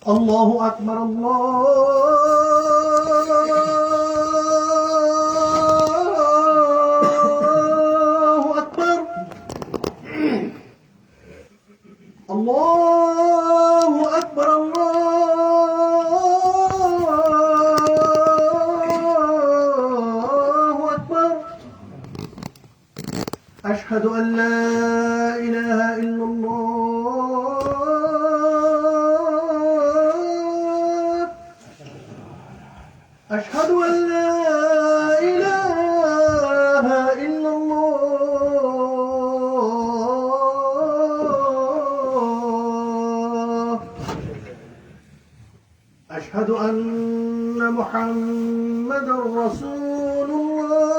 الله أكبر الله أكبر الله أكبر الله أكبر أشهد أن لا إله إلا الله أشهد أن لا إله إلا الله أشهد أن محمدا رسول الله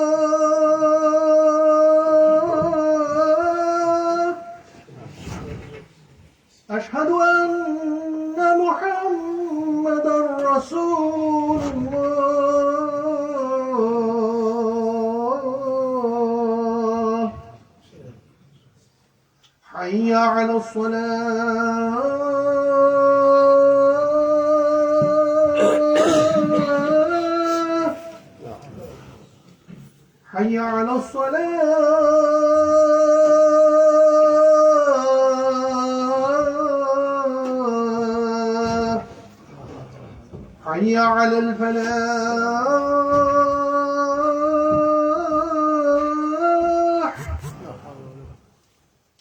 أشهد أن محمدا رسول الله حي على الصلاة حي على الصلاة حي على الفلاح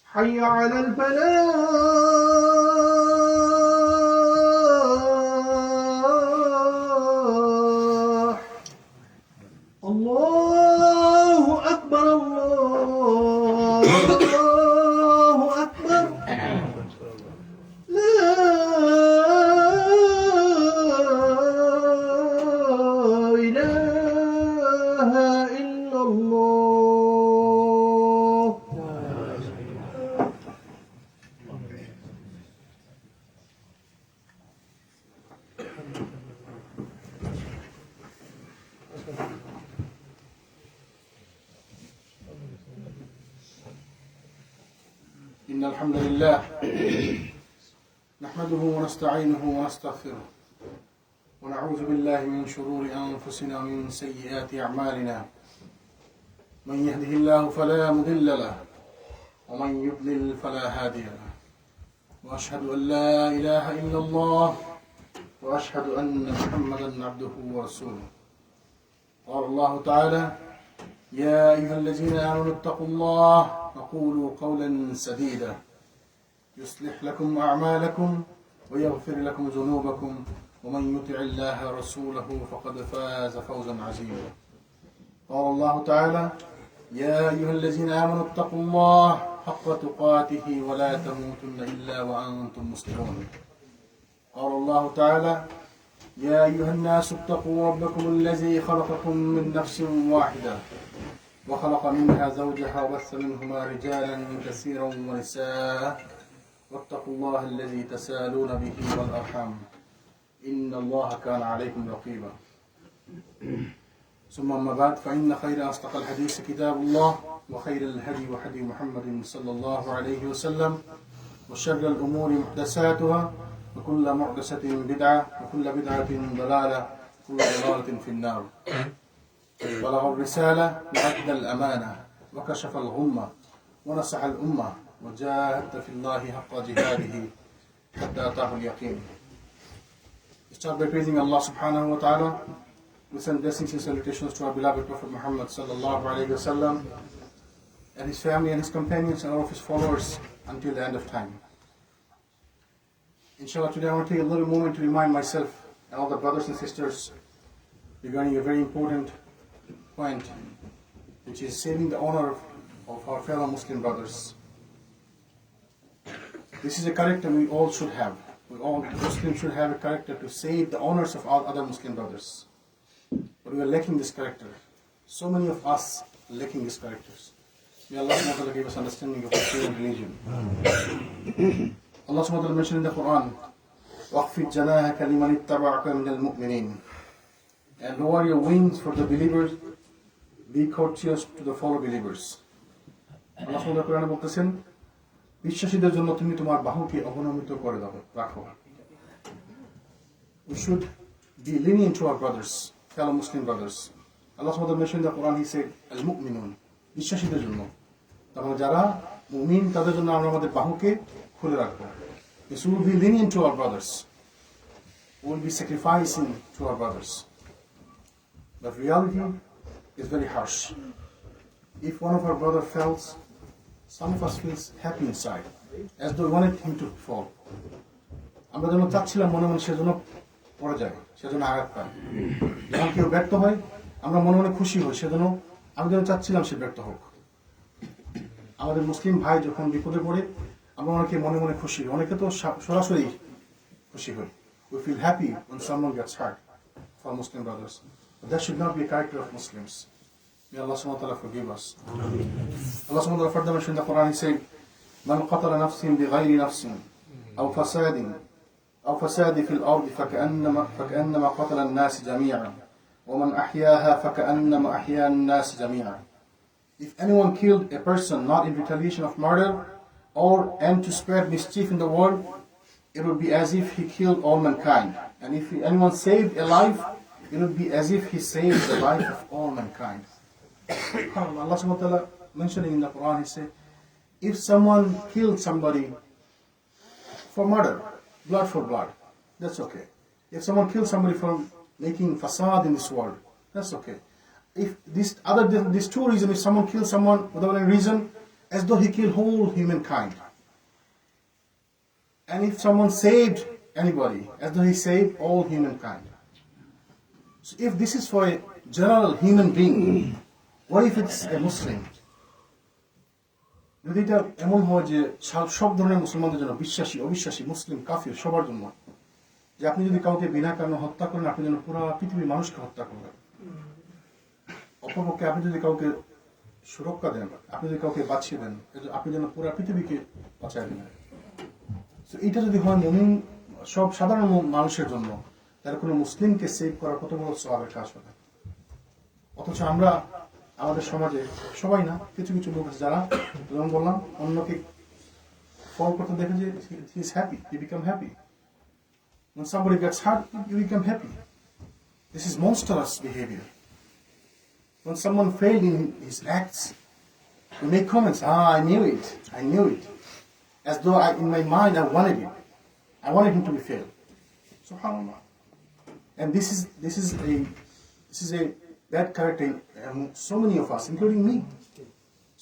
حي على الفلاح الله أكبر الله أكبر لا إله إلا الله إن الحمد لله نحمده ونستعينه ونستغفره ونعوذ بالله من شرور أنفسنا ومن سيئات أعمالنا من يهده الله فلا مضل له ومن يضلل فلا هادي له وأشهد أن لا إله إلا الله وأشهد أن محمدا عبده ورسوله قال الله تعالى يا أيها الذين آمنوا اتقوا الله وقولوا قولا سديدا يصلح لكم أعمالكم ويغفر لكم ذنوبكم ومن يطع الله ورسوله فقد فاز فوزا عظيما قال الله تعالى يا أيها الذين آمنوا اتقوا الله حق تقاته ولا تموتن إلا وأنتم مسلمون قال الله تعالى يا أيها الناس اتقوا ربكم الذي خلقكم من نفس واحدة وخلق منها زوجها وبث منهما رجالا كثيرا ونساء واتقوا الله الذي تسالون به والأرحام إن الله كان عليكم رقيبا ثم أما بعد فإن خير أصدق الحديث كتاب الله وخير الهدي وهدي محمد صلى الله عليه وسلم وشر الأمور محدثاتها وكل محدثة بدعة وكل بدعة ضلالة وكل ضلالة في النار بلغ الرسالة وأدى الأمانة وكشف الغمة ونصح الأمة وجاهد في الله حق جهاده حتى أتاه اليقين. Start by praising Allah subhanahu wa ta'ala. We send blessings and salutations to our beloved Prophet Muhammad sallallahu alayhi wa sallam and his family and his companions and all of his followers until the end of time. Inshallah, today I want to take a little moment to remind myself and all the brothers and sisters regarding a very important point, which is saving the honor of our fellow Muslim brothers. This is a character we all should have. We all Muslims should have a character to save the honors of all other Muslim brothers. But we are lacking this character. So many of us are lacking these characters. May Allah subhanahu wa ta'ala give us understanding of the true religion. Allah subhanahu wa ta'ala mentioned in the Quran, وَاخْفِضْ جَنَاحَكَ لِمَنِ اتَّبَعَكَ مِنَ الْمُؤْمِنِينَ. And lower your wings for the believers, be courteous to the fellow believers. Allah subhanahu wa ta'ala Quran বলতেছেন, বিশ্বাসীদের জন্য তুমি তোমার বাহুকে অবনমিত করে দাও, রাখো। we should be lenient to our brothers, fellow Muslim brothers. Allah subhanahu wa ta'ala mentioned in the Quran, He said, Al-Mu'minun, বিশ্বাসীদের জন্য। তারপরে যারা মুমিন তাদের জন্য আমরা আমাদের বাহুকে খুলে রাখবো। So we will be lenient to our brothers. We will be sacrificing to our brothers. But reality is very harsh. If one of our brother falls, some of us feels happy inside, as though we wanted him to fall. আমরা যেন চাচ্ছিলাম মনে মনে সেজন্য পড়ে যায়, সেজন্য আঘাত পায়। যখন কেউ ব্যর্থ হয়, আমরা মনে মনে খুশি হই, সেজন্য আমি যেন চাচ্ছিলাম সে ব্যর্থ হোক। আমাদের মুসলিম ভাই যখন বিপদে পড়ে, আমরা অনেকে মনে মনে খুশি, অনেকে তো সরাসরি খুশি হই। We feel happy when someone gets hurt for Muslim brothers. But that should not be a character of Muslims. May Allah subhanahu wa ta'ala forgive us. Allah subhanahu wa ta'ala further mentioned in the Quran, He said, من قتل نفس بغير نفس أو فساد في الأرض فكأنما قتل الناس جميعا ومن أحياها فكأنما أحيا الناس جميعا. If anyone killed a person not in retaliation of murder or and to spread mischief in the world, it would be as if he killed all mankind. And if anyone saved a life, it would be as if he saved the life of all mankind. Allah subhanahu wa ta'ala mentioning in the Quran, He said, if someone killed somebody for murder, blood for blood, that's okay. If someone killed somebody for making fasad in this world, that's okay. If these two reasons, if someone kills someone without any reason, as though he killed whole humankind. And if someone saved anybody, as though he saved all humankind. So if this is for a general human being, what if it's a Muslim? যদি এটা এমন হয় যে সব ধরনের মুসলমানদের জন্য, বিশ্বাসী অবিশ্বাসী মুসলিম কাফির সবার জন্য, যে আপনি যদি কাউকে বিনা কারণে হত্যা করেন, আপনি যেন পুরো পৃথিবীর মানুষকে হত্যা করবেন। অপরপক্ষে আপনি যদি কাউকে সুরক্ষা দেন, আপনি যদি কাউকে বাঁচিয়ে দেন, আপনি যেন পুরো পৃথিবীকে বাঁচায় দেন। এটা যদি হয় মুমিন সব সাধারণ মানুষের জন্য, তার কোনো মুসলিমকে সেভ করার কত বড় সওয়াবের কাজ হবে। অথচ আমরা আমাদের সমাজে সবাই না, কিছু কিছু লোক যারা, যেমন বললাম, অন্যকে ফল করতে দেখে যে he is happy, he become happy. When somebody gets hurt, you become happy. This is monstrous behavior. When someone failed in his acts, we make comments, I knew it. As though in my mind I wanted him to be failed. Subhanallah. And this is a bad character in so many of us, including me.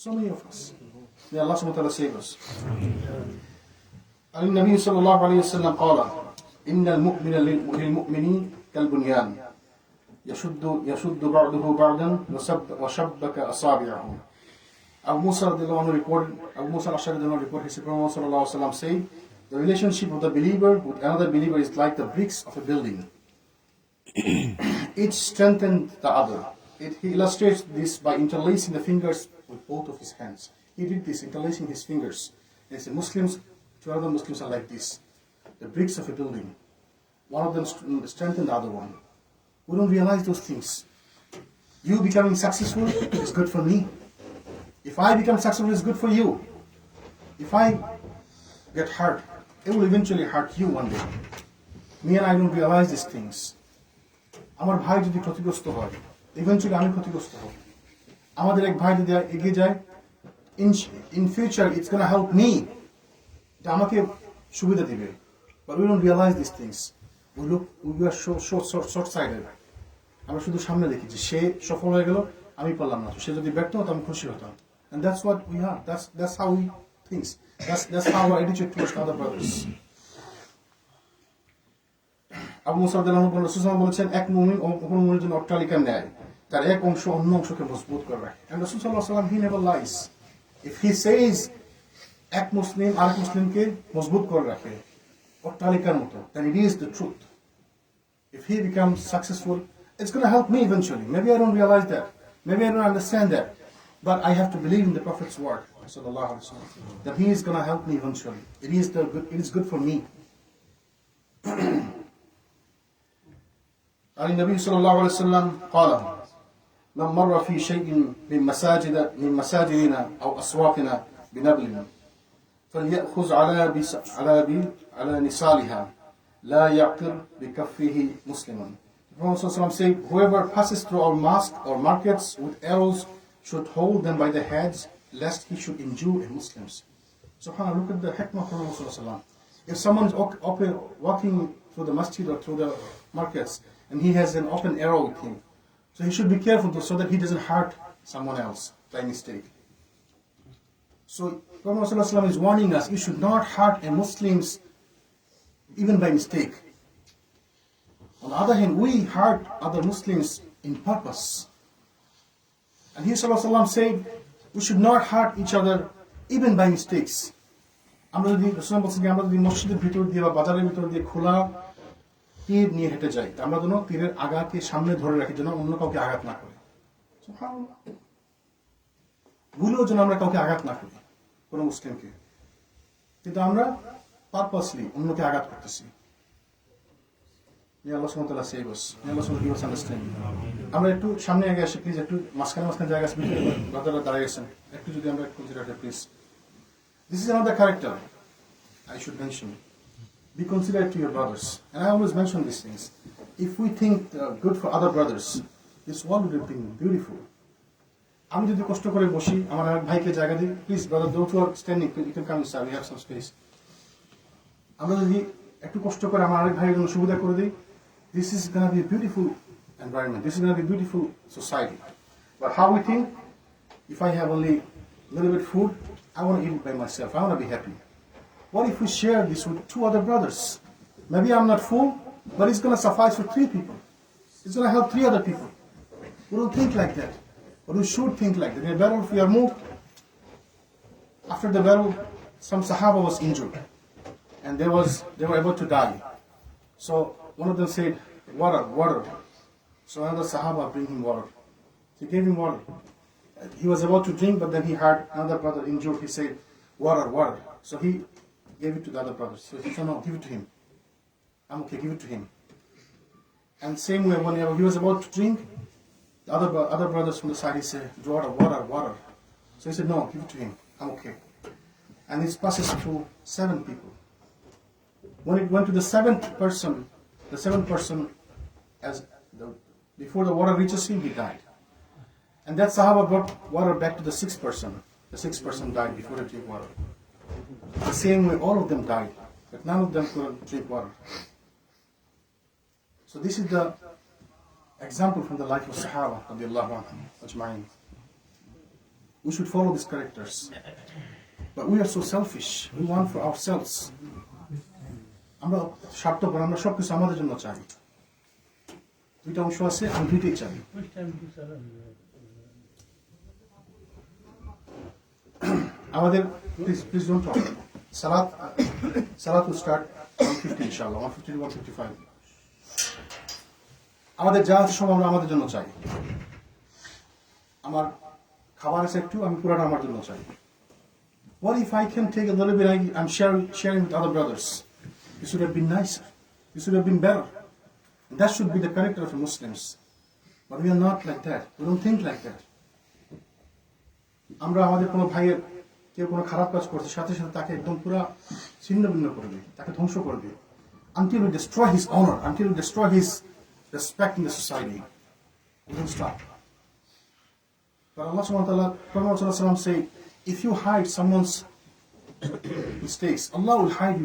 So many of us. May Allah subhanahu wa ta'ala save us. النبي صلى الله عليه وسلم قال إن المؤمن للمؤمن كالبنيان يشد بعضه بعضا وشبك أصابعه. Abu Musa reported, Abu Musa al-Ashari reported, he said, Prophet sallallahu alaihi wasallam said, the relationship of the believer with another believer is like the bricks of a building. Each strengthens the other. He illustrates this by interlacing the fingers with both of his hands. He did this, interlacing his fingers. He said, Muslims to other Muslims are like this, the bricks of a building. One of them strengthens the other one. We don't realize those things. You becoming successful is good for me. If I become successful, it's good for you. If I get hurt, it will eventually hurt you one day. Me and I don't realize these things. আমার ভাই যদি ক্ষতিগ্রস্ত হয়, eventually আমি ক্ষতিগ্রস্ত হব। আমাদের এক ভাই যদি এগিয়ে যায়, in future it's going to help me. এটা আমাকে সুবিধা দিবে। But we don't realize these things. We are short-sighted. আমরা শুধু সামনে দেখি যে সে সফল হয়ে গেল, আমি পারলাম না। সে যদি ব্যর্থ হতো, আমি খুশি হতাম। And that's what we are. That's how we think. That's how our attitude towards other brothers. Abu মুসা রাদিয়াল্লাহু আনহু রাসূল বলেছেন, এক মুমিন অপর মুমিনের জন্য অট্টালিকার ন্যায়, তার এক অংশ অন্য অংশকে মজবুত করে রাখে। And রাসূল সাল্লাল্লাহু আলাইহি ওয়াসাল্লাম, he never lies. If he says এক মুসলিম আরেক মুসলিমকে মজবুত করে রাখে অট্টালিকার মতো, then it is the truth. If he becomes successful, it's going to help me eventually. Maybe I don't realize that. Maybe I don't understand that. But I have to believe in the Prophet's word, sallallahu alaihi wasallam, that he is going to help me eventually. It is good for me. عن النبي صلى الله عليه وسلم قال من مر في شيء من مساجدنا أو أسواقنا بنبل فليأخذ على نصالها لا يعقر بكفه مسلما. The Prophet ﷺ said, whoever passes through our mosque or markets with arrows should hold them by the heads, lest he should injure a Muslims. SubhanAllah, look at the hikmah of Prophet ﷺ. If someone is walking through the masjid or through the markets, and he has an open arrow with him, so he should be careful so that he doesn't hurt someone else by mistake. So Prophet ﷺ is warning us, you should not hurt a Muslims even by mistake. On the other hand, we hurt other Muslims in purpose. And he ﷺ said, we should not hurt each other even by mistakes. আমরা যদি রাসূল বলছেন যে আমরা যদি মসজিদের ভিতর দিয়ে বা বাজারের ভিতর দিয়ে খোলা তীর নিয়ে হেঁটে যাই, আমরা যেন তীরের আঘাতকে সামনে ধরে রাখি, যেন অন্য কাউকে আঘাত না করে। ভুলেও যেন আমরা কাউকে আঘাত না করি, কোনো মুসলিমকে। কিন্তু আমরা পারপাসলি অন্যকে আঘাত করতেছি। আল্লাহ সুবহানাহু ওয়া তাআলা সেভ us. আল্লাহ সুবহানাহু ওয়া তাআলা আন্ডারস্ট্যান্ড। আমরা একটু সামনে আগে আসি প্লিজ, একটু মাঝখানে জায়গা আছে, ব্রাদাররা দাঁড়িয়ে আছেন, একটু যদি আমরা কনসিডার করি please. This is another character I should mention. Be considerate to your brothers. And I always mention these things. If we think good for other brothers, this world would have been beautiful. আমি যদি কষ্ট করে বসি, আমার এক ভাইকে জায়গা দিই, please brother, those who are standing, you can come inside, we have some space. আমরা যদি একটু কষ্ট করে আমার আরেক ভাইয়ের জন্য সুবিধা করে দিই, this is going to be a beautiful environment, this is going to be a beautiful society. But how we think, if I have only a little bit food, I want to eat it by myself, I want to be happy. What if we share this with 2 other brothers? Maybe I'm not full, but it's going to suffice for 3 people. It's going to help 3 other people. We don't think like that, but we should think like that. In a battle, if we are moved, after the battle, some Sahaba was injured, and they were about to die. So one of them said, water. So another Sahaba bring him water. He gave him water. He was about to drink, but then he heard another brother injured. He said, water. So he gave it to the other brother. So he said, no, give it to him. I'm okay, give it to him. And same way, when he was about to drink, the other brothers from the side, he said, water. So he said, no, give it to him. I'm okay. And this passes to 7 people. When it went to the 7th person, before the water reaches him, he died. And that Sahaba brought water back to the 6th person. The 6th person died before they drink water. The same way, all of them died, but none of them could drink water. So this is the example from the life of Sahaba radiallahu anhum ajma'in. We should follow these characters. But we are so selfish. We want for ourselves. আমরা স্বার্থপর, আমরা সবকিছু আমাদের জন্য চাই। 2টা অংশ আছে, আমি 2টাই চাই। আমাদের please don't talk. Salat will start 1:50 inshallah, 1:50 to 1:55. আমাদের যা আছে সব আমরা আমাদের জন্য চাই। আমার খাবার আছে একটু, আমি পুরোটা আমার জন্য চাই। What if I can take a little bit, I'm sharing with other brothers? This would have been nicer. This would have been better. And that should be the character of the Muslims. But we are not like that. We don't think like that. আমরা আমাদের কোনো ভাইয়ের কেউ কোনো খারাপ কাজ করছে, সাথে সাথে তাকে একদম পুরো ছিন্ন-ভিন্ন করে দিই, তাকে ধ্বংস করে দিই, until we destroy his honor, until we destroy his respect in the society. We don't stop. But Allah subhanahu wa ta'ala, Prophet sallallahu alaihi wasallam said, if you hide someone's mistakes, Allah will hide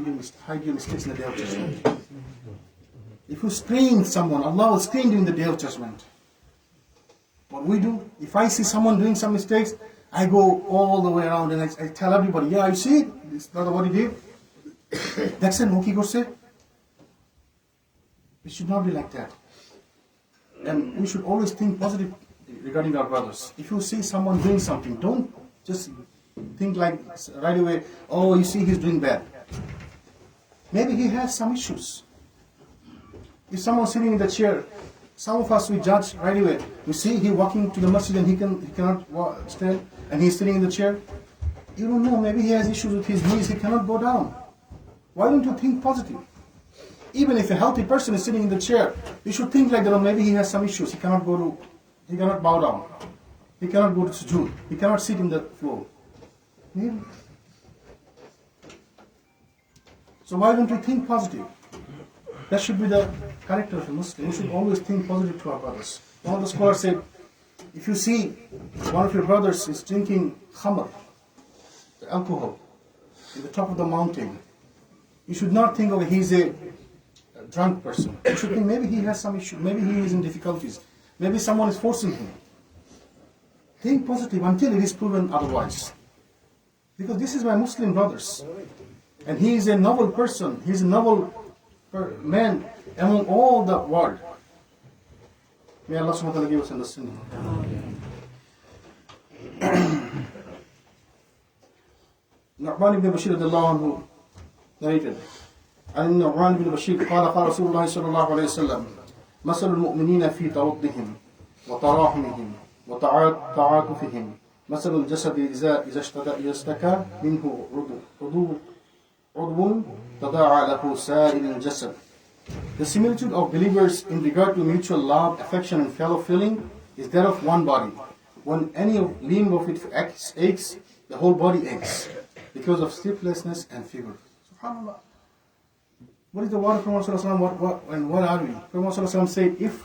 your mistakes in the day of judgment. If you screen someone, Allah will screen you in the day of judgment. What we do, if I see someone doing some mistakes, I go all the way around and I tell everybody, yeah, you see, this brother what he did. That's an okay gorse. It should not be like that. And we should always think positive regarding our brothers. If you see someone doing something, don't just think like right away, oh, you see he's doing bad. Maybe he has some issues. If someone's sitting in the chair, some of us we judge right away. We see he walking to the masjid and he cannot stand, and he's sitting in the chair. You don't know, maybe he has issues with his knees, he cannot go down. Why don't you think positive? Even if a healthy person is sitting in the chair, you should think like that, maybe he has some issues, he cannot bow down, he cannot go to sujood, he cannot sit in the floor. Maybe. So why don't we think positive? That should be the character of a Muslim. We should always think positive to our brothers. One of the scholars said, if you see one of your brothers is drinking khamr, the alcohol, in the top of the mountain, you should not think, okay, he's a drunk person. You should think maybe he has some issue, maybe he is in difficulties, maybe someone is forcing him. Think positive until it is proven otherwise. Because this is my Muslim brothers. And he is a noble person, he is a noble man among all the world. May Allah subhanahu wa ta'ala give us understanding. Nu'man ibn Bashir radiallahu anhu narrated. عن النعمان بن بشير قال قال رسول الله صلى الله عليه وسلم مثل المؤمنين في توضهم وتراحمهم وتعاطفهم مثل الجسد إذا اشتكى منه عضو تداعى له سائر الجسد. The similitude of believers in regard to mutual love, affection and fellow feeling is that of one body. When any limb of it aches, the whole body aches because of sleeplessness and fever. SubhanAllah. What is the word of Prophet ﷺ? And what are we? Prophet ﷺ said, if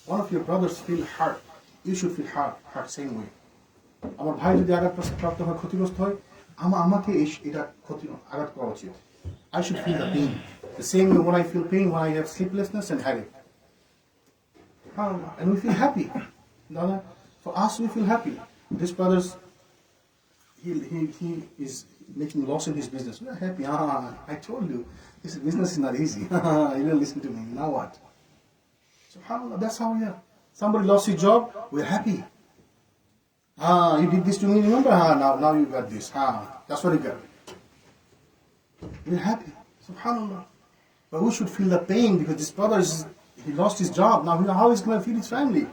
one of your brothers feel hurt, you should feel hurt same way. আমার ভাই যদি আঘাতপ্রাপ্ত হয়, ক্ষতিগ্রস্ত হয়, আমাকে এটা আঘাত করা উচিত. I should feel the pain. The same way when I feel pain, when I have sleeplessness and headache. And we feel happy. For us, we feel happy. This brother's, he is making loss in his business. We are happy. I told you, this business is not easy. You didn't listen to me. Now what? SubhanAllah, that's how we are. Somebody lost his job, we're happy. You did this to me, remember? Now you got this. That's what you got. We're happy. SubhanAllah. But we should feel the pain because this brother, he lost his job. Now how is he going to feed his family?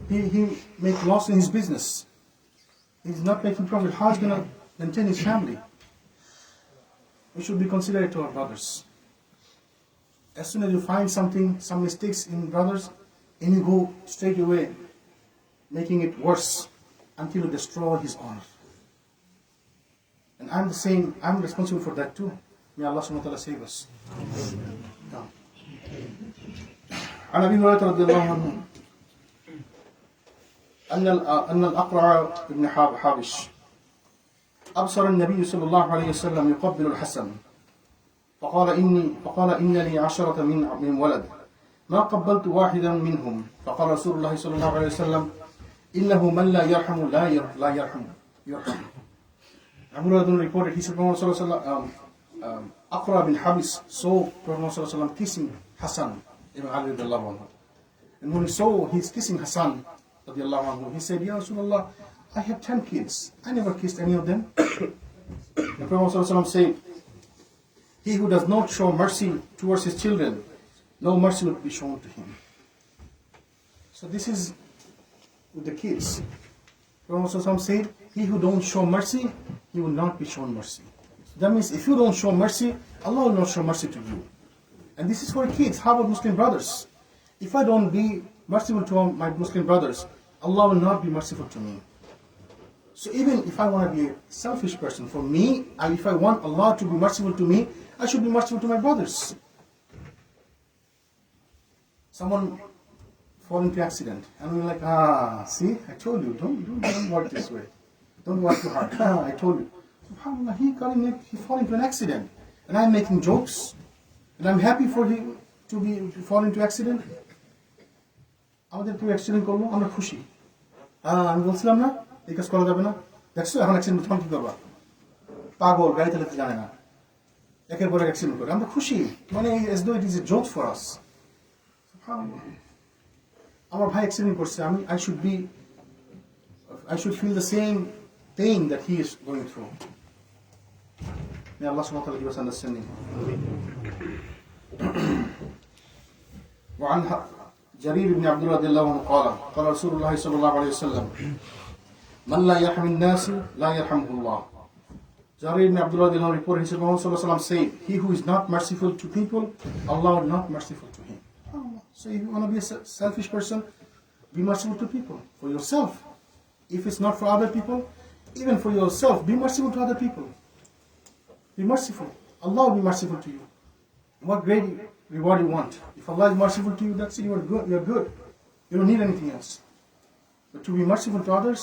He make loss in his business. He's not making profit. How is he going to maintain his family? We should be considerate to our brothers. As soon as you find some mistakes in brothers, and you go straight away, making it worse until you destroy his honor. And I'm the same, I'm responsible for that too. May Allah subhanahu wa ta'ala save us. عن أبي هريرة رضي الله عنه أن الأقرع بن حابش أبصر النبي صلى الله عليه وسلم يقبل الحسن فقال إن لي 10 من ولد ما قبلت واحدا منهم فقال رسول الله صلى الله عليه وسلم إنه من لا يرحم لا يرحم. Abu Hurairah reported, he said, Aqra bin Habis saw Prophet kissing Hassan ibn Ali radiallahu anhu. And when he saw he's kissing Hassan radiallahu anhu, he said, Ya Rasulullah, I have 10 kids. I never kissed any of them. The Prophet said, he who does not show mercy towards his children, no mercy will be shown to him. So this is with the kids. Prophet said, he who don't show mercy, he will not be shown mercy. That means if you don't show mercy, Allah will not show mercy to you. And this is for kids. How about Muslim brothers? If I don't be merciful to my Muslim brothers, Allah will not be merciful to me. So even if I want to be a selfish person, for me, if I want Allah to be merciful to me, I should be merciful to my brothers. Someone fall into accident, and we're like, see, I told you, don't work this way. Don't work too hard. I told you. SubhanAllah, he fall into an accident. And I'm making jokes. And I'm happy for him to fall into accident. আমাদের কেউ accident করলো, আমরা খুশি। আমি বলছিলাম না, এই কাজ করা যাবে না। দেখছো এখন অ্যাক্সিডেন্ট তখন কি করবা? পাগল, গাড়ি চালাতে জানে না। একের পর এক অ্যাক্সিডেন্ট করে। আমরা খুশি। মানে as though it is a joke for us. SubhanAllah. আমার ভাই অ্যাক্সিডেন্ট করছে, I should feel the same pain that he is going through. May Allah subhanahu wa ta'ala give us understanding. وعن جرير بن عبد الله رضي الله عنه قال رسول الله صلى الله عليه وسلم من لا يرحم الناس لا يرحمه الله. Jarir ibn Abdullah radiallahu anhu reported, he said, Muhammad sallallahu alaihi wasallam said, he who is not merciful to people, Allah will not merciful to him. So if you want to be a selfish person, be merciful to people, for yourself. If it's not for other people, even for yourself, be merciful to other people. Be merciful. Allah will be merciful to you. what great reward you want. If Allah is merciful to you, that's it, you are good. You are good. You don't need anything else. But to be merciful to others,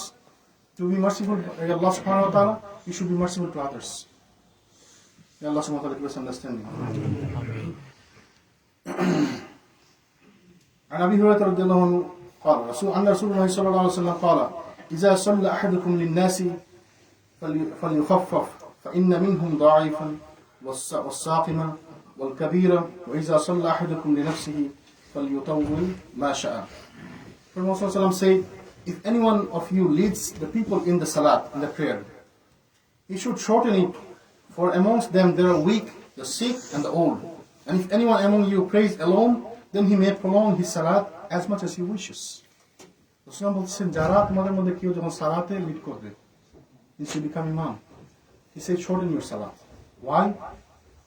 to be merciful to Allah subhanahu wa ta'ala, you should be merciful to others. May Allah subhanahu wa ta'ala give us understanding. عن أبي هريرة رضي الله عنه قال أن رسول الله صلى الله عليه وسلم قال إذا صلى أحدكم للناس فليخفف فإن منهم ضعيفا والساقم والكبير وإذا صلى أحدكم لنفسه فليطول ما شاء. Prophet ﷺ said, if any one of you leads the people in the salat, in the prayer, he should shorten it, for amongst them there are weak, the sick and the old. And if anyone among you prays alone, then he may prolong his salat as much as he wishes. Rasulullah বলছেন যারা তোমাদের মধ্যে কেউ যখন সালাতে lead করবে, he should become imam. He said shorten your salat. Why?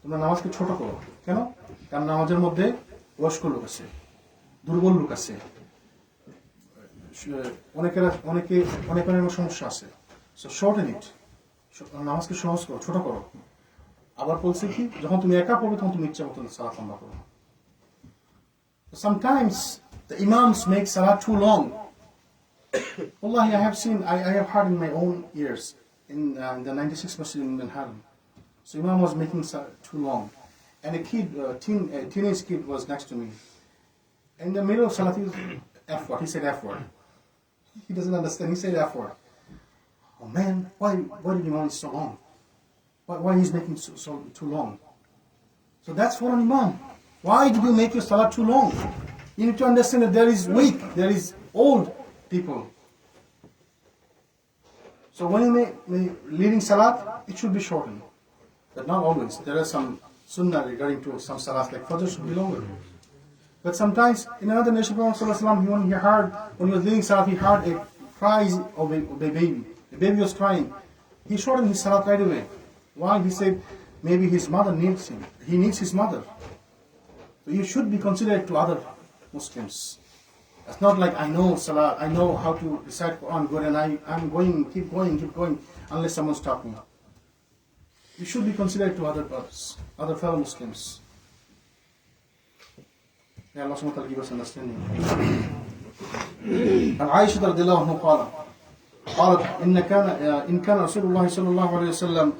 তোমরা নামাজকে ছোট করো। কেন? কারণ নামাজের মধ্যে বয়স্ক লোক আছে, দুর্বল লোক আছে, অনেকের সমস্যা আছে। So shorten it. নামাজকে সহজ করো, ছোট করো। আবার বলছে কি যখন তুমি একা পড়বে তখন তুমি ইচ্ছা মতো সালাত লম্বা করো। Sometimes the imams make salat too long. Wallahi, I have heard in my own ears in the 96 Masjid in Manhattan. So imam was making salat too long, and a teenage kid was next to me. In the middle of salat, he was F word. He said F word. He doesn't understand. He said F word. Oh man, why did imam is so long? Why he's making so too long? So that's for an imam. Why did you make your salat too long? You need to understand that there is weak, there is old people. So when you make leading salat, it should be shortened. But not always. There are some sunnah regarding to some salat, like Fajr should be longer. But sometimes, in another nation, Prophet ﷺ, when he was leading salat, he heard a cry of a baby. The baby was crying. He shortened his salat right away. Why? He said, maybe his mother needs him. He needs his mother. So you should be considerate to other Muslims. It's not like I know salat, I know how to recite Quran good, and I'm going, keep going, unless someone stops me. You should be considerate to other brothers, other fellow Muslims. May Allah subhanahu wa ta'ala give us understanding. And Aisha radiallahu anha قالت إن كان رسول الله صلى الله عليه وسلم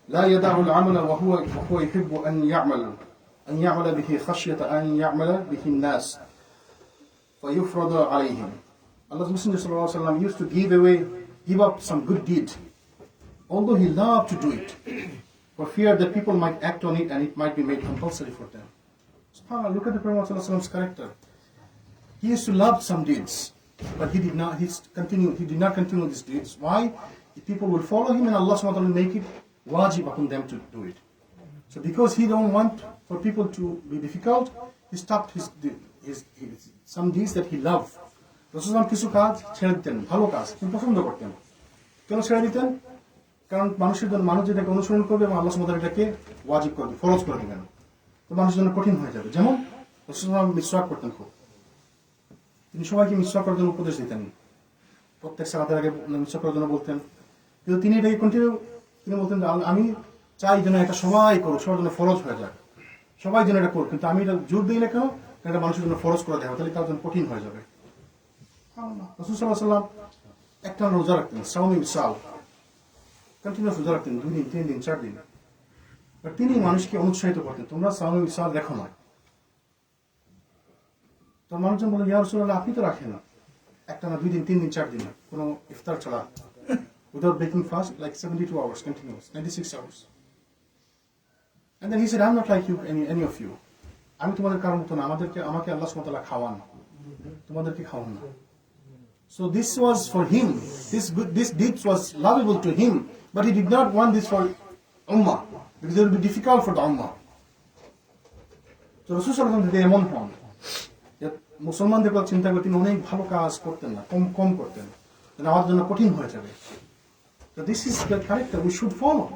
لا يدع العمل وهو يحب أن يعمل به خشية أن يعمل به الناس فيفرض عليهم. Allah's Messenger صلى الله عليه وسلم used to give up some good deed, although he loved to do it, for fear that people might act on it and it might be made compulsory for them. SubhanAllah, look at the Prophet ﷺ's character. He used to love some deeds, but he did not continue these deeds. Why? If people will follow him and Allah subhanahu wa ta'ala will make it wajib upon them to do it. So because he don't want for people to be difficult, he stopped some deeds that he loved. Rasulullah কিছু কাজ ছেড়ে দিতেন, ভালো কাজ তিনি পছন্দ করতেন। কেন ছেড়ে দিতেন? কারণ মানুষ যেটাকে অনুসরণ করবে এবং আল্লাহ সুবহানাহু ওয়া তাআলা এটাকে ওয়াজিব করবে, ফরজ করে দিবেন। তো মানুষের জন্য কঠিন হয়ে যাবে। যেমন রাসূলুল্লাহ মিসওয়াক করতেন খুব। তিনি সবাইকে মিসওয়াক করার জন্য উপদেশ দিতেন। প্রত্যেক সালাতের আগে মিসওয়াক করার জন্য বলতেন। কিন্তু তিনি এটাকে তিনি বলতেন আমি চাই যেন এটা সবাই করুক, সবার জন্য ফরজ হয়ে যাক, সবাই যেন এটা করুক, কিন্তু আমি এটা জোর দিই না কেন? কারণ এটা মানুষের জন্য ফরজ করে দেওয়া, তাহলে তার জন্য কঠিন হয়ে যাবে। রাসূল সাল্লাল্লাহু আলাইহি ওয়াসাল্লাম একটা রোজা রাখতেন, সাওমি বিসাল, কন্টিনিউয়াস রোজা রাখতেন 2 দিন 3 দিন 4 দিন। আর তিনি মানুষকে অনুৎসাহিত করতেন, তোমরা সাওমি বিসাল দেখো না। তো মানুষজন বলে, ইয়া রাসূলুল্লাহ, আপনি তো রাখেন না একটা না 2 দিন 3 দিন 4 দিন কোনো ইফতার ছাড়া, without breaking fast, like 72 hours continuous, 96 hours. And then he said, I'm not like you, any of you. আমি তোমাদের কারণ মতো না, আমাকে আল্লাহ সুবহানাহু ওয়া তাআলা খাওয়ান, তোমাদেরকে খাওয়ান না। So this was for him, this deed was lovable to him, but he did not want this for ummah, because it would be difficult for the ummah. So রাসূল সাল্লাল্লাহু আলাইহি ওয়াসাল্লাম এমন হন যে মুসলমানদের কথা চিন্তা করে তিনি অনেক ভালো কাজ করতেন না, কম করতেন, আমার জন্য কঠিন হয়ে যাবে। So this is the character we should follow.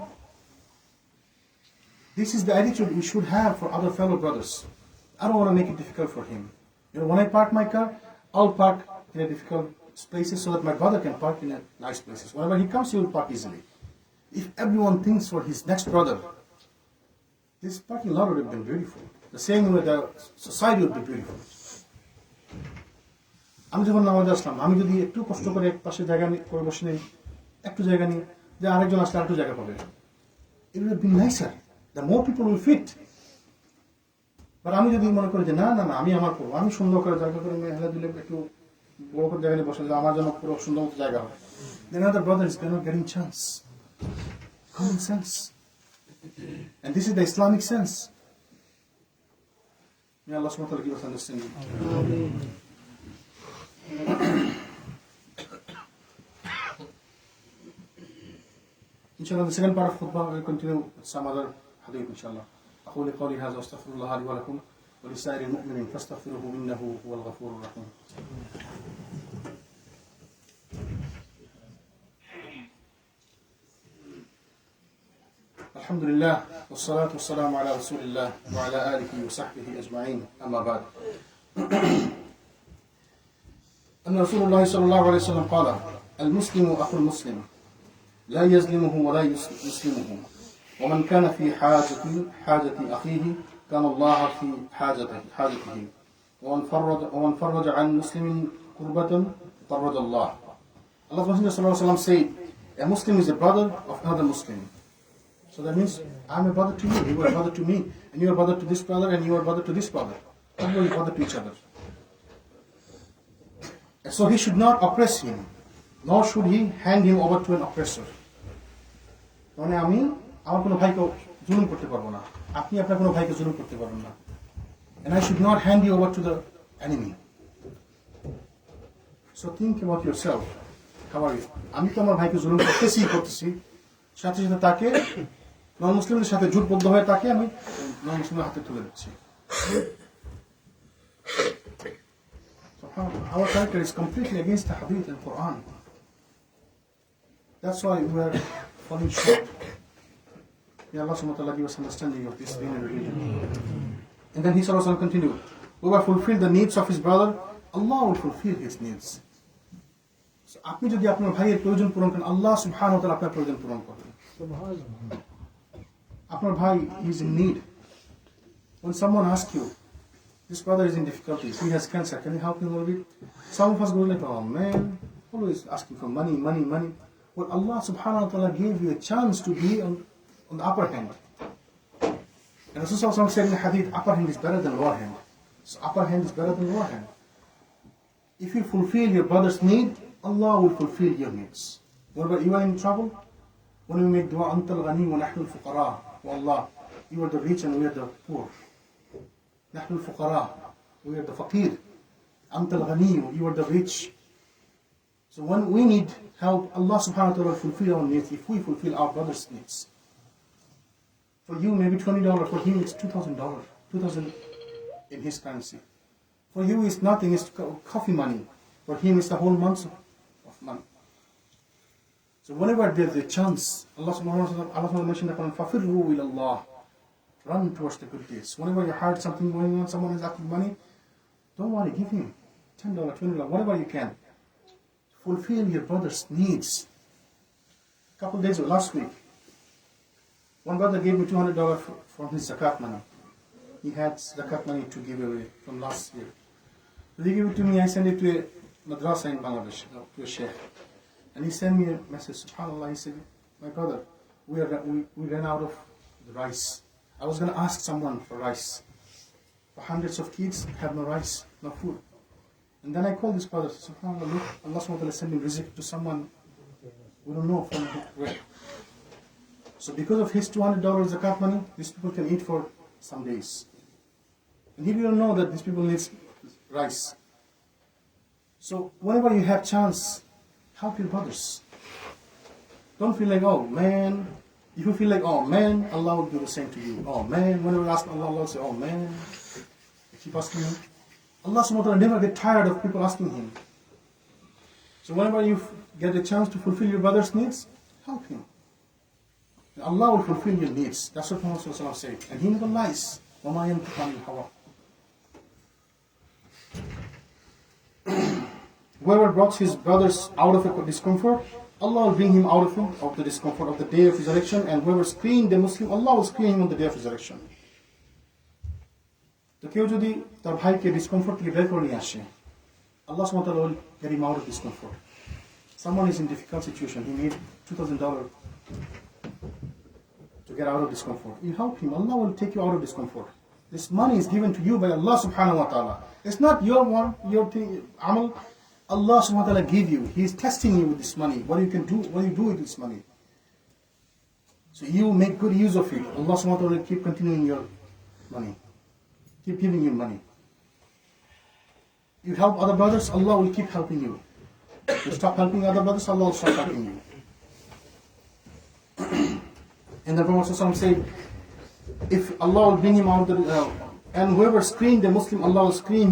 This is the attitude we should have for other fellow brothers. I don't want to make it difficult for him. When I park my car, I'll park in a difficult places so that my brother can park in a nice places. Whenever he comes, he will park easily. If everyone thinks for his next brother, this parking lot would have been beautiful. The same way the society would be beautiful. আমি যখন নামাজে আসলাম, আমি যদি একটু কষ্ট করে এক পাশে জায়গা করে বসে নেই, একটু জায়গা নিই, যে আরেকজন আসলে আরেকটু জায়গা পাবে, it would have been nicer. The more people will fit. But আমি যদি মনে করি যে না না না আমি আমার করবো, আমি সুন্দর করে জায়গা করে হেলা দিলে একটু বড় করে জায়গা নিয়ে বসে যে আমার জন্য পুরো সুন্দর মতো জায়গা হবে, then other brothers are not getting chance. Common sense. And this is the Islamic sense. May Allah subhanahu wa ta'ala give us understanding. Inshallah, the second part of khutbah will continue with some other hadith, inshallah. أقول قولي هذا واستغفر الله لي ولكم ولسائر المؤمنين فاستغفروه إنه هو الغفور الرحيم. الحمد لله والصلاة والسلام على رسول الله وعلى آله وصحبه أجمعين. أما بعد. أن رسول الله صلى الله عليه وسلم قال: المسلم أخو المسلم لا يظلمه ولا يسلمه، ومن كان في حاجة أخيه كان الله في حاجته، ومن فرج عن مسلم كربة فرج الله. Allah's Messenger sallallahu alaihi wasallam said, a Muslim is a brother of another Muslim. So that means I'm a brother to you, you are a brother to me, and you are a brother to this brother, and you are a brother to this brother. Everybody is brother to each other. So he should not oppress him, nor should he hand him over to an oppressor. মানে আমি আমার কোনো ভাইকে জুলুম করতে পারবো না, আপনি আপনার কোনো ভাইকে জুলুম করতে পারবেন না, and I should not hand you over to the enemy. So think about yourself. How are you? আমি তো আমার ভাইকে জুলুম করতেছি সাথে সাথে তাকে নন মুসলিমদের সাথে জোটবদ্ধ হয়ে তাকে আমি নন মুসলিমের হাতে তুলে দিচ্ছি. So our character is completely against the hadith and Quran. That's why we are falling short. May Allah subhanahu wa ta'ala give us understanding of this deen and religion. And then he sallallahu alaihi wasallam continued, whoever fulfill the needs of his brother, Allah will fulfill his needs. So আপনি যদি আপনার ভাইয়ের প্রয়োজন পূরণ করেন, আল্লাহ সুবহানাহু ওয়া তাআলা আপনার প্রয়োজন পূরণ করবেন. আপনার ভাই is in need. When someone asks you, this brother is in difficulties, he has cancer, can you help him a little bit? Some of us go like, oh man, always asking for money. Well, Allah subhanahu wa ta'ala gave you a chance to be on the upper hand. And Rasulullah said in the hadith, upper hand is better than lower hand. So upper hand is better than lower hand. If you fulfill your brother's need, Allah will fulfill your needs. Whenever you are in trouble, when we make dua, Antal Ghani wa Nahnu al-Fuqara, oh Allah, you are the rich and we are the poor. Nahnu al-Fuqara, we are the faqir. Antal Ghani, you are the rich. So when we need help, Allah subhanahu wa ta'ala will fulfill our needs if we fulfill our brother's needs. For you, maybe $20, for him it's $2,000, 2,000 in his currency. For you it's nothing, it's coffee money. For him it's the whole month of money. So whenever there's a chance, Allah subhanahu wa ta'ala mentioned the Quran, فَفِرُّوا إِلَى اللَّهِ, run towards the good deeds. Whenever you heard something going on, someone is asking money, don't worry, give him $10, $20, whatever you can. Fulfill your brother's needs. A couple of days ago, last week, one brother gave me $200 from his zakat money. He had zakat money to give away from last year. So he gave it to me, I sent it to a madrasa in Bangladesh, to a sheikh. And he sent me a message, subhanAllah, he said, my brother, we ran out of the rice. I was going to ask someone for rice. For hundreds of kids have no rice, no food. And then I called this brother, subhanAllah, look, Allah subhanahu wa ta'ala sending rizq to someone we don't know from where. So because of his $200 zakat money, these people can eat for some days. And he didn't know that these people need rice. So whenever you have chance, help your brothers. Don't feel like, oh man. If you feel like, oh man, Allah will do the same to you. Oh man, whenever you ask Allah, Allah will say, oh man. You keep asking him. Allah subhanahu wa ta'ala never get tired of people asking him. So whenever you get a chance to fulfill your brother's needs, help him. And Allah will fulfill your needs. That's what Muhammad sallallahu alaihi wasallam said. And he never lies. وَمَا يَنْطِقُ عَنِ الْهَوَىٰ. Whoever brought his brothers out of a discomfort, Allah will bring him out of the discomfort of the day of resurrection. And whoever screened the Muslim, Allah will screen him on the day of resurrection. তো কেউ যদি তার ভাইকে discomfort থেকে বের করে নিয়ে আসে, Allah subhanahu wa ta'ala will get him out of discomfort. Someone is in difficult situation, he needs $2,000 to get out of discomfort. You help him, Allah will take you out of discomfort. This money is given to you by Allah subhanahu wa ta'ala. It's not your one, your thing, amal. Allah subhanahu wa ta'ala give you. He is testing you with this money. What you can do, what you do with this money. So you make good use of it. Allah subhanahu wa ta'ala will keep continuing your money. Keep giving you money. You help other brothers, Allah will keep helping you. You stop helping other brothers, Allah will stop helping you. And the Prophet ﷺ said, if Allah will bring him out, and whoever screened the Muslim, Allah will screen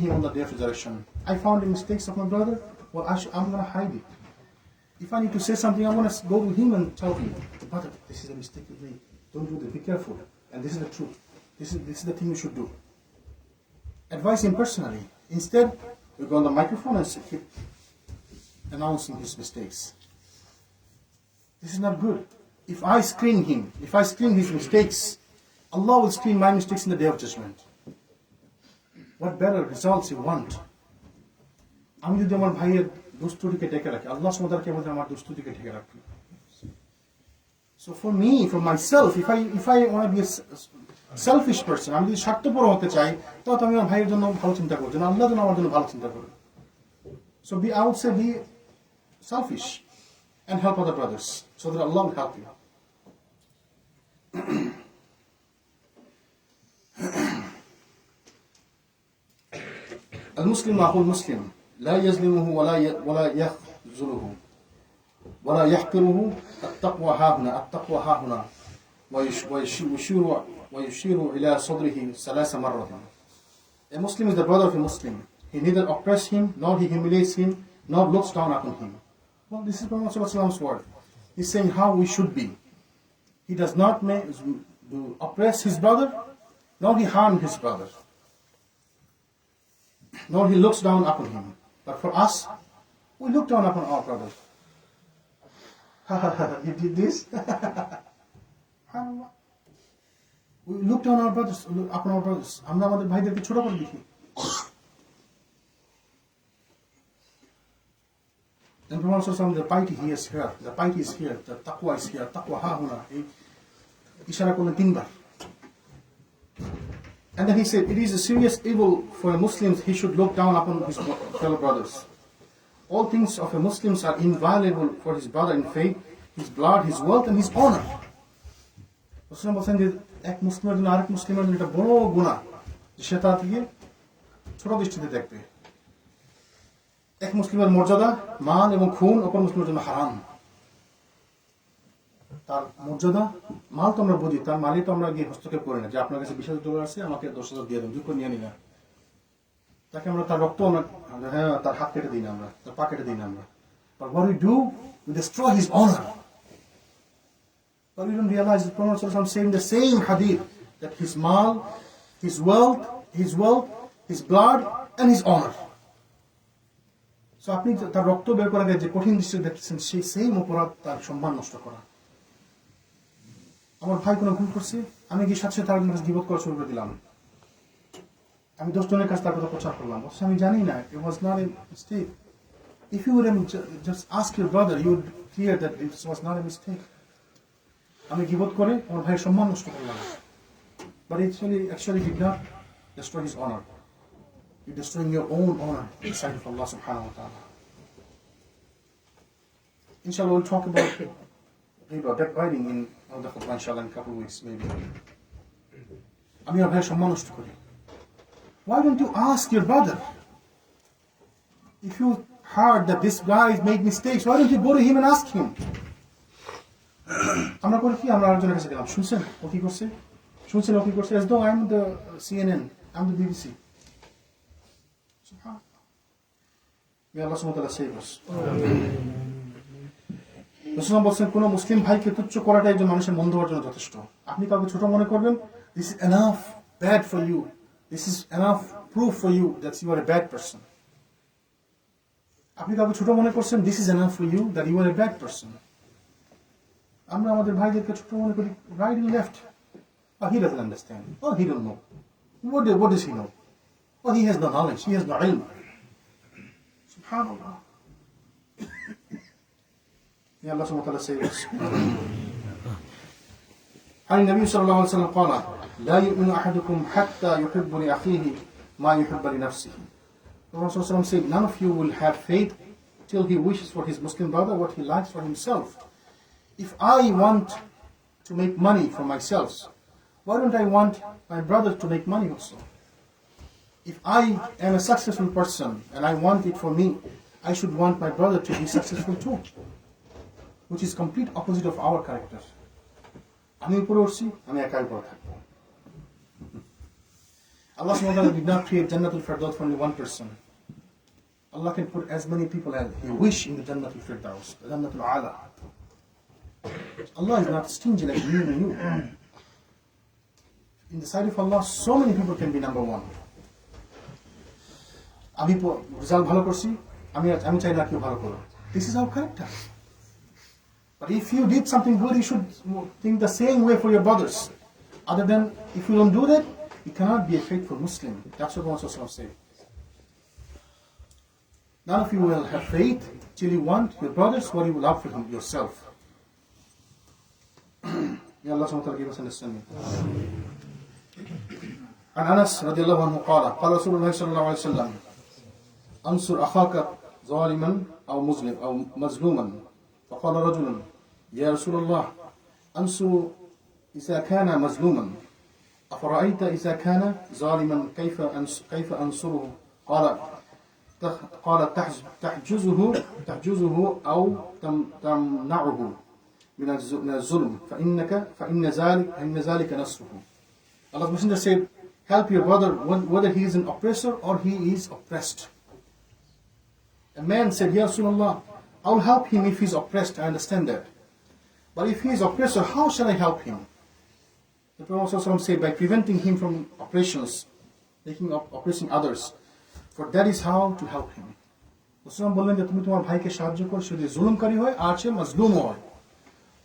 him on the day of resurrection. I found the mistakes of my brother, well, I'm going to hide it. If I need to say something, I'm going to go to him and tell him, brother, this is a mistake you made. Don't do this, be careful. And this is the truth. This is the thing you should do. Advise him personally. Instead, we go on the microphone and keep announcing his mistakes. This is not good. If I screen him, if I screen his mistakes, Allah will screen my mistakes in the day of judgment. What better results you want? আমি যদি আমার ভাইয়ের দুষ্টুটিকে ঢেকে রাখি, আল্লাহ সুবহানাহু ওয়া তাআলা কেবল আমার দুষ্টুটিকে ঢেকে রাখবে। So for me, for myself, if I want to be a selfish person, আমি যদি স্বার্থপর হতে চাই, তাহলে আমি আমার ভাইয়ের জন্য ভালো চিন্তা করব, যেন আল্লাহ যেন আমার জন্য ভালো চিন্তা করে। So I would say be selfish and help other brothers, so that Allah will help you. المسلم أخو المسلم لا يظلمه ولا يخذله ولا يحقره التقوى ها هنا ويشير إلى صدره 3 مرات. A Muslim is the brother of a Muslim. He neither oppresses him, nor he humiliates him, nor looks down upon him. Well, this is Prophet ﷺ's word. He's saying how we should be. He does not oppress his brother, nor he harms his brother, nor he looks down upon him. But for us, we look down upon our brother. You did this? We look down upon our brothers. আমরা আমাদের ভাইদেরকে ছোট করে দেখি। And Prophet ﷺ, the piety he is here, the piety is here, the taqwa is here, taqwa ha huna. ইশারা করলেন 3 বার। And then he said, it is a serious evil for a Muslim, he should look down upon his fellow brothers. All things of a Muslim are inviolable for his brother in faith, his blood, his wealth, and his honor. রাসূল বলেন যে এক মুসলিমের জন্য আরেক মুসলিমের জন্য এটা বড় গুনাহ যে সে তাকে ছোট দৃষ্টিতে দেখবে। এক মুসলিমের মর্যাদা, মান এবং খুন অপর মুসলিমের জন্য হারাম। তার মর্যাদা, মাল তো আমরা বুঝি, তার মালে তো আমরা গিয়ে হস্তক্ষেপ করি না যে আপনার কাছে $20,000 আছে, আমাকে 10,000 দিয়ে দেন, দুঃখ নিয়ে নি না। তাকে আমরা তার রক্ত আমরা তার হাত কেটে দিই না, আমরা তার পা কেটে দিই না আমরা। But what we do, we destroy his honor. But we don't realize that Prophet ﷺ saying the same hadith, that his mal, his wealth, his blood, and his honor. So আপনি তার রক্ত বের করে যে কঠিন দৃষ্টি দেখতেছেন, সেই সেম অপরাধ তার সম্মান নষ্ট করা। আমার ভাই কোনো ভুল করছে, আমি গিয়ে সাথে তার কাছে গীবত করা শুরু করে দিলাম। আমি 10 জনের কাছে তার কথা প্রচার করলাম, অথচ আমি জানি না, it was not a mistake. If you would just ask your brother, you would clear that it was not a mistake. আমি গীবত করে আমার ভাইয়ের সম্মান নষ্ট করলাম। But actually did not destroy his honor. You're destroying your own honor in the sight of Allah subhanahu wa ta'ala. Inshallah, we'll talk about backbiting in the khutbah, inshallah, in a couple of weeks, maybe. আমি আমার ভাইয়ের সম্মান নষ্ট করি। Why don't you ask your brother? If you heard that this guy made mistakes, why don't you go to him and ask him? আমরা করি কি, আমরা আরেকজনের কাছে গেলাম, শুনছেন ও কি করছে, as though I'm the CNN, I'm the BBC. May Allah subhanahu wa ta'ala save us. রাসূল বলেন কোন মুসলিম ভাইকে তুচ্ছ করাটাই একজন মানুষের মন্দ হওয়ার জন্য যথেষ্ট। আপনি কাউকে ছোট মনে করবেন, this is enough bad for you, this is enough proof for you that you are a bad person. আপনি কাউকে ছোট মনে করছেন, this is enough for you that you are a bad person. আমরা আমাদের ভাইদেরকে ছোট মনে করি, right and left. Oh, he doesn't understand. Oh, he don't know. What does he know? Well, he has no knowledge, he has no ilm. Subhanallah. May Allah subhanahu wa ta'ala save us. عن النبي صلى الله عليه وسلم قال لا يؤمن أحدكم حتى يحب لأخيه ما يحب لنفسه. The Prophet said, none of you will have faith till he wishes for his Muslim brother what he likes for himself. If I want to make money for myself, why don't I want my brother to make money also? If I am a successful person and I want it for me, I should want my brother to be successful too, which is complete opposite of our character. আমি উপরে উঠছি, আমি একাই উপরে থাকবো। Allah subhanahu wa ta'ala did not create Jannatul Firdaus for only one person. Allah can put as many people as He wish in the Jannatul Firdaus, the Jannatul Ala. Allah is not stingy like me and you. In the sight of Allah, so many people can be number one. আমি result ভালো করছি, আমি চাই না কেউ ভালো করো। This is our character. But if you did something good, you should think the same way for your brothers. Other than, if you don't do that, you cannot be a faithful Muslim. That's what Prophet said. None of you will have faith till you want your brothers what you love for yourself. May Allah subhanahu wa ta'ala give us understanding. عن أنس رضي الله عنه قال قال رسول الله صلى الله عليه وسلم أنصر أخاك ظالما أو مظلوما فقال رجل يا رسول الله أنصر إذا كان مظلوما أفرأيت إذا كان ظالما كيف أنصره قال تحجزه أو تمنعه من الظلم فإن ذلك نصره. Allah's Messenger said, help your brother whether he is an oppressor or he is oppressed. A man said, Ya Rasulullah, I'll help him if he's oppressed, I understand that. But if he is oppressor, how shall I help him? The Prophet ﷺ said, by preventing him from oppressions, oppressing others, for that is how to help him. Rasulullah বললেন যে তুমি তোমার ভাইকে সাহায্য করো সে যদি জুলুমকারী হয় আর সে মাজলুম হয়।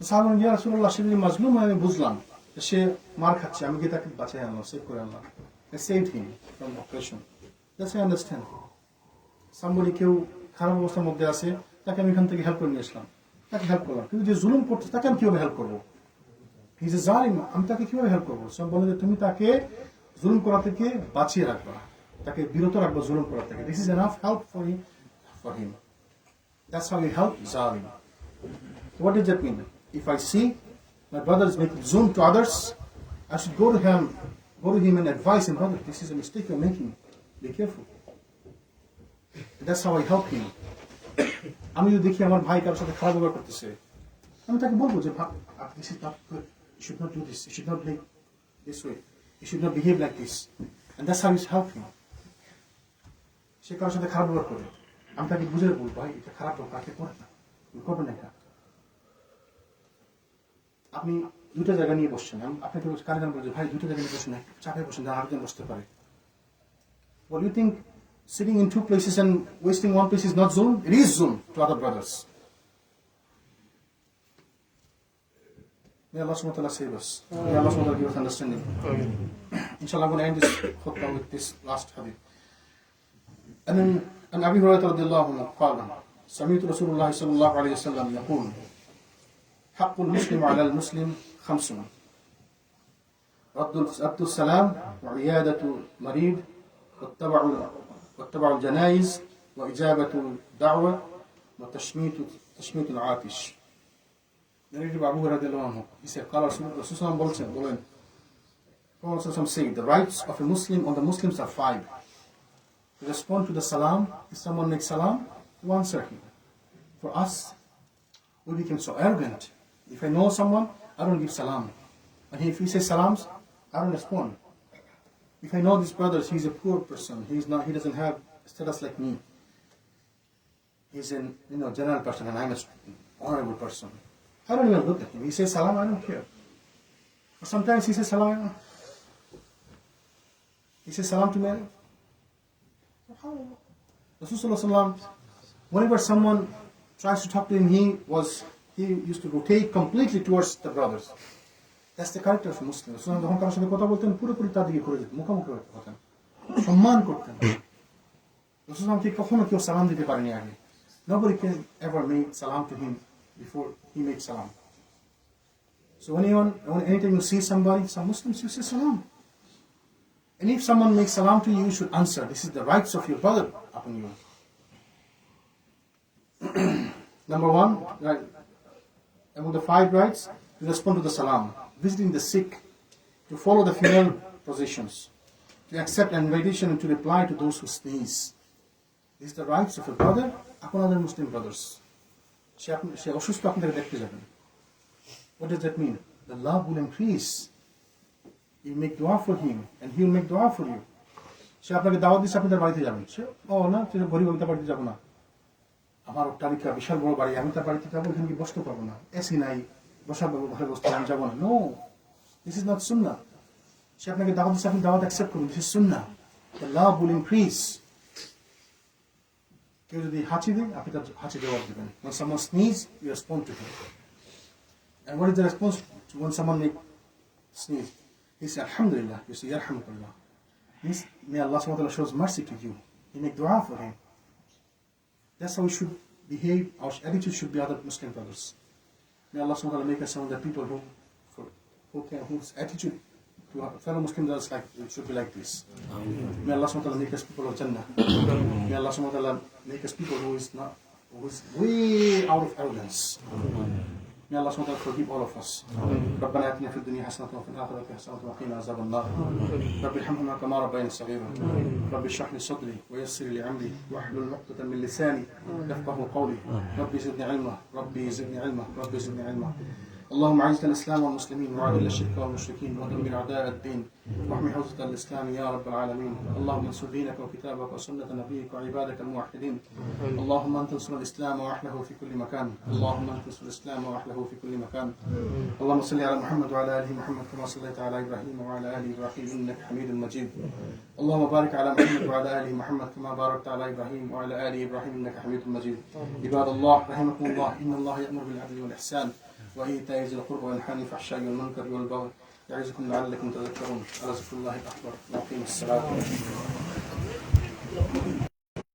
সাহাবা বললেন, ইয়া রাসূলুল্লাহ, সে যদি মাজলুম হয় আমি বুঝলাম সে মার খাচ্ছে, আমি গিয়ে তাকে বাঁচাই আনলাম, সেভ করে আনলাম। I saved him from oppression. That's I understand. Somebody কেউ খারাপ অবস্থার মধ্যে আছে, তাকে আমি এখান থেকে হেল্প করে নিয়ে আসলাম, তাকে হেল্প করলাম। কিন্তু যে জুলুম করছে তাকে আমি কিভাবে হেল্প করবো? হি ইজ এ জালিম, আমি তাকে কিভাবে হেল্প করবো? সব বলে যে তুমি তাকে জুলুম করা থেকে বাঁচিয়ে রাখবা, তাকে বিরত রাখবা জুলুম করা থেকে। This is enough help for him. That's how you help zalim. What does that mean? If I see my brother is making zulm to others, I should go to him and advise him, brother, this is a mistake you're making. Be careful. That's how I help him. আমি যদি দেখি আমার ভাই কারোর সাথে খারাপ ব্যবহার করতেছে, আমি তাকে বলবো যে this is not good, you should not do this, you should not behave this way, you should not behave like this. And that's how you help him. সে কারোর সাথে খারাপ ব্যবহার করে, আমি তাকে বুঝে বলবো, ভাই এটা খারাপ ব্যবহার তাকে করে না, তুমি করবে না এটা। আপনি দুটো জায়গা নিয়ে বসছেন, আপনাকে কানে বলছে ভাই দুটো জায়গা নিয়ে বসেন, চাপে বসেন, আরেকজন বসতে পারে। What do you think? Sitting in two places and wasting one place is not zulm? It is zulm to other brothers. May Allah subhanahu wa ta'ala save us. May Allah subhanahu wa ta'ala give us understanding. Inshallah, I'm going to end this khutbah with this last hadith. And then, an Abi Hurairah radiallahu anhu قال سمعت رسول الله صلى الله عليه وسلم يقول حق المسلم على المسلم 5 رد السلام وعيادة المريض واتبع الجنائز وإجابة الدعوة وتشميت العاطش. Narrated by Abu Hurairah radiallahu anhu. He said, قال رسول الله بولن Prophet said, the rights of a Muslim on the Muslims are 5. To respond to the salam, if someone makes salam, to answer him. For us, we became so arrogant. If I know someone, I don't give salam. And if he says salams, I don't respond. If I know this brother, he's a poor person, he doesn't have status like me. He's a general person and I'm an honorable person. I don't even look at him. He says salam, I don't care. Or sometimes he says salam, he says salam to me. Rasulullah, whenever someone tries to talk to him, he used to rotate completely towards the brothers. That's the character of a Muslim. So যখন কারোর সাথে কথা বলতেন পুরোপুরি তার দিকে করে যেতেন, মুখোমুখি হতেন, সম্মান করতেন। রাসূলুল্লাহকে কখনো কেউ সালাম দিতে পারেনি আগে। Nobody can ever make salam to him before he makes salam. So anytime you see somebody, some Muslims, you say salam. And if someone makes salam to you, you should answer. This is the rights of your brother upon you. Number one, right, among the 5 rights, to respond to the salam, visiting the sick, to follow the funeral processions, to accept an invitation and to reply to those who sneeze. These are the rights of a brother upon other Muslim brothers. সে অসুস্থ আপনাকে দেখতে যাবেন। What does that mean? The love will increase. You make dua for him and he will make dua for you. সে আপনাকে দাওয়াত দিচ্ছে, আপনি তার বাড়িতে যাবেন। সে না, সে গরিব, আমি তার বাড়িতে যাবো না। আমার অট্টালিকা বিশাল বড় বাড়ি, আমি তার বাড়িতে যাবো, এখানে কি বসতে পারবো না, এসি নাই, বসার ঘরে বসতে আমি যাবো না। নো, দিস ইজ নট সুন্নাহ। সে আপনাকে দাওয়াত দিচ্ছে, আপনি দাওয়াত অ্যাকসেপ্ট করুন। This is Sunnah. The love will increase. কেউ যদি হাঁচি দেয়, আপনি তার হাঁচি জবাব দেবেন। When someone sneeze, you respond to him. And what is the response when someone sneeze? He says, Alhamdulillah. You say, Yarhamukallah. Means, may Allah subhanahu wa ta'ala shows mercy to you. You make dua for him. That's how we should behave. Our attitude should be other Muslim brothers. May Allah subhanahu wa ta'ala make us some of the people whose attitude to our fellow Muslim brothers it should be like this. May Allah subhanahu wa ta'ala make us people of Jannah. May Allah subhanahu wa ta'ala make us people who is way out of arrogance. May Allah subhanahu wa ta'ala forgive all of us. ربنا آتنا في الدنيا حسنة وفي الآخرة حسنة وقنا عذاب النار. رب ارحمهما كما ربياني صغيرا. رب اشرح لي صدري ويسر لي أمري واحلل عقدة من لساني يفقهوا قولي. ربي زدني علما، ربي زدني علما، ربي زدني علما. اللهم اعز الاسلام والمسلمين واذل الشرك والمشركين ودمر اعداء الدين واحمي حوزة الاسلام يا رب العالمين. اللهم انصر دينك وكتابك وسنة نبيك وعبادك الموحدين. اللهم انت انصر الاسلام واحله في كل مكان. اللهم انت انصر الاسلام واحله في كل مكان. اللهم صل على محمد وعلى ال محمد كما صليت على ابراهيم وعلى ال ابراهيم انك حميد مجيد. اللهم بارك على محمد وعلى ال محمد كما باركت على ابراهيم وعلى ال ابراهيم انك حميد مجيد. عباد الله رحمكم الله، ان الله يأمر بالعدل والاحسان وإيتاء ذي القربى وينهى عن الفحشاء والمنكر والبغي يعظكم لعلكم تذكرون. ولذكر الله أكبر وأقيموا الصلاة.